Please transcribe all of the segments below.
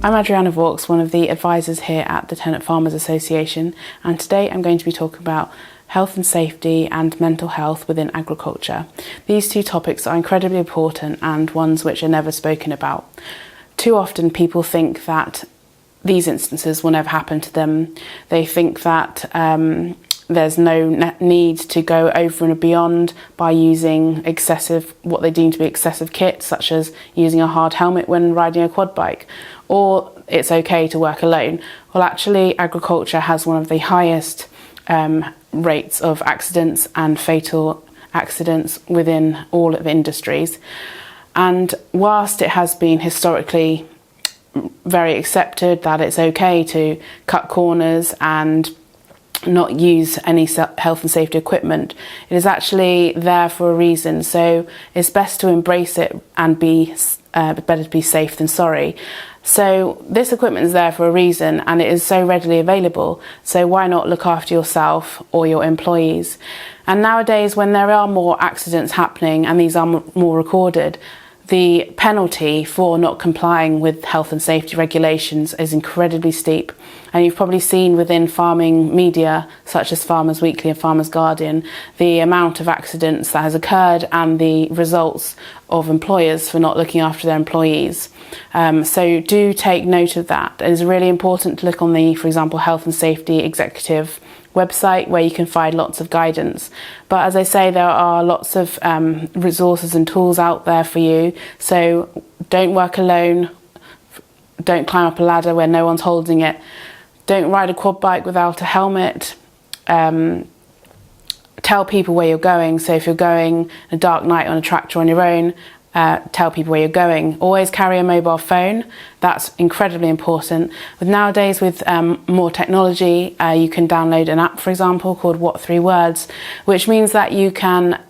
I'm Adriana Vaux, one of the advisors here at the Tenant Farmers Association, and today I'm going to be talking about health and safety and mental health within agriculture. These two topics are incredibly important and ones which are never spoken about. Too often people think that these instances will never happen to them. They think that there's no need to go over and beyond by using what they deem to be excessive kit, such as using a hard helmet when riding a quad bike, or it's okay to work alone. Well, actually, agriculture has one of the highest rates of accidents and fatal accidents within all of industries. And whilst it has been historically very accepted that it's okay to cut corners and not use any health and safety equipment, it is actually there for a reason. So it's best to embrace it and be better to be safe than sorry. So this equipment is there for a reason and it is so readily available. So why not look after yourself or your employees? And nowadays, when there are more accidents happening and these are more recorded, the penalty for not complying with health and safety regulations is incredibly steep. And you've probably seen within farming media, such as Farmers Weekly and Farmers Guardian, the amount of accidents that has occurred and the results of employers for not looking after their employees. So do take note of that. It is really important to look on the, for example, Health and Safety Executive website, where you can find lots of guidance. But as I say, there are lots of resources and tools out there for you. So don't work alone. Don't climb up a ladder where no one's holding it. Don't ride a quad bike without a helmet. Tell people where you're going. So if you're going a dark night on a tractor on your own, tell people where you're going. Always carry a mobile phone. That's incredibly important. Nowadays, with more technology, you can download an app, for example, called What 3 Words, which means that you can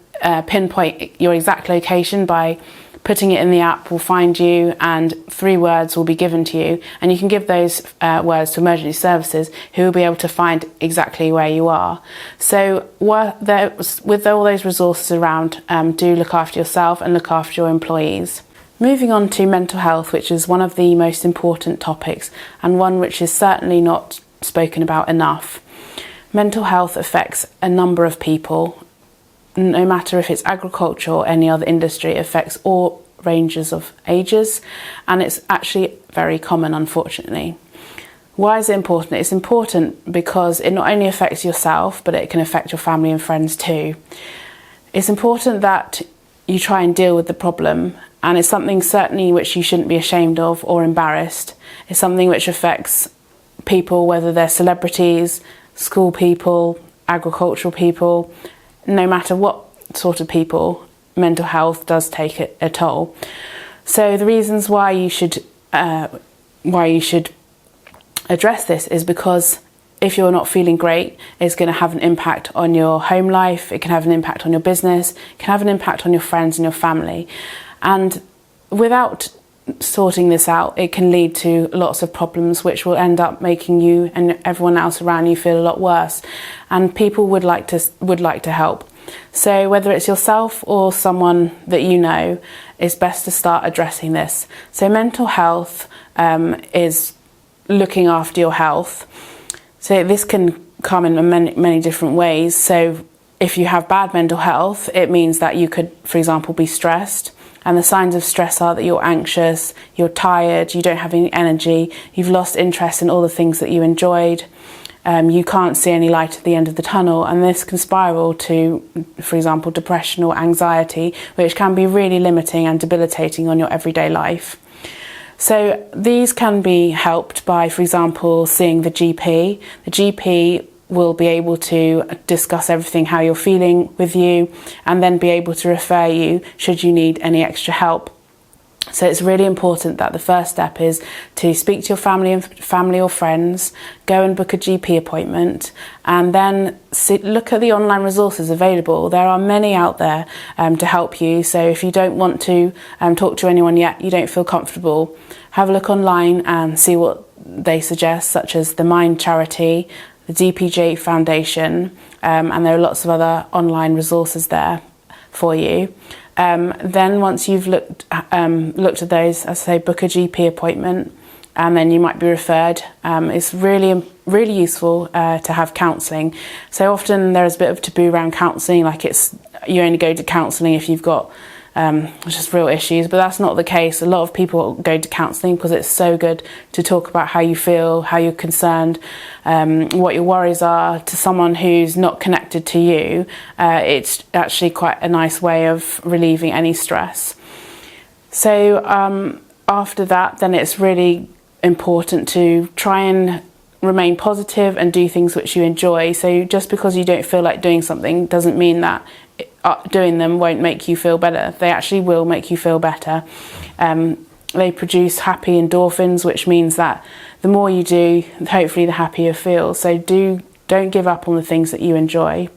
pinpoint your exact location by putting it in the app. Will find you, and 3 words will be given to you, and you can give those words to emergency services, who will be able to find exactly where you are. So with all those resources around, do look after yourself and look after your employees. Moving on to mental health, which is one of the most important topics and one which is certainly not spoken about enough. Mental health affects a number of people. No matter if it's agriculture or any other industry, it affects all ranges of ages, and it's actually very common, unfortunately. Why is it important? It's important because it not only affects yourself, but it can affect your family and friends too. It's important that you try and deal with the problem, and it's something certainly which you shouldn't be ashamed of or embarrassed. It's something which affects people, whether they're celebrities, school people, agricultural people. No matter what sort of people, mental health does take a toll. So the reasons why you should address this is because if you're not feeling great, it's going to have an impact on your home life, it can have an impact on your business, it can have an impact on your friends and your family. And without sorting this out, it can lead to lots of problems which will end up making you and everyone else around you feel a lot worse, and people would like to help. So whether it's yourself or someone that you know, it's best to start addressing this. So mental health is looking after your health. So this can come in many different ways. So if you have bad mental health, it means that you could, for example, be stressed. And the signs of stress are that you're anxious, you're tired, you don't have any energy, you've lost interest in all the things that you enjoyed, you can't see any light at the end of the tunnel, and this can spiral to, for example, depression or anxiety, which can be really limiting and debilitating on your everyday life. So these can be helped by, for example, seeing the GP. The GP will be able to discuss everything, how you're feeling with you, and then be able to refer you should you need any extra help. So it's really important that the first step is to speak to your family or friends, go and book a GP appointment, and then look at the online resources available. There are many out there to help you. So if you don't want to talk to anyone yet, you don't feel comfortable, have a look online and see what they suggest, such as the Mind Charity, the DPJ Foundation, and there are lots of other online resources there for you. Then once you've looked at those, as I say, book a GP appointment, and then you might be referred. It's really useful to have counselling. So often there's a bit of taboo around counselling, like you only go to counselling if you've got just real issues, but that's not the case. A lot of people go to counselling because it's so good to talk about how you feel, how you're concerned, what your worries are to someone who's not connected to you. It's actually quite a nice way of relieving any stress. So after that, then it's really important to try and remain positive and do things which you enjoy. So just because you don't feel like doing something doesn't mean that doing them won't make you feel better. They actually will make you feel better. They produce happy endorphins, which means that the more you do, hopefully the happier you feel. So don't give up on the things that you enjoy.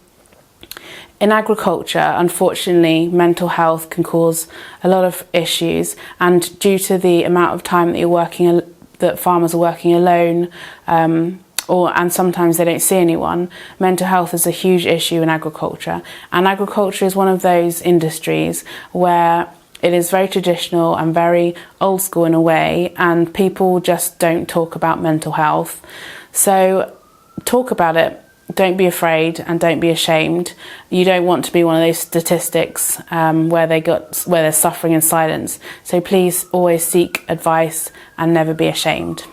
In agriculture, unfortunately, mental health can cause a lot of issues, and due to the amount of time that farmers are working alone, and sometimes they don't see anyone, mental health is a huge issue in agriculture. And agriculture is one of those industries where it is very traditional and very old school in a way, and people just don't talk about mental health. So talk about it. Don't be afraid and don't be ashamed. You don't want to be one of those statistics where they're suffering in silence. So please always seek advice and never be ashamed.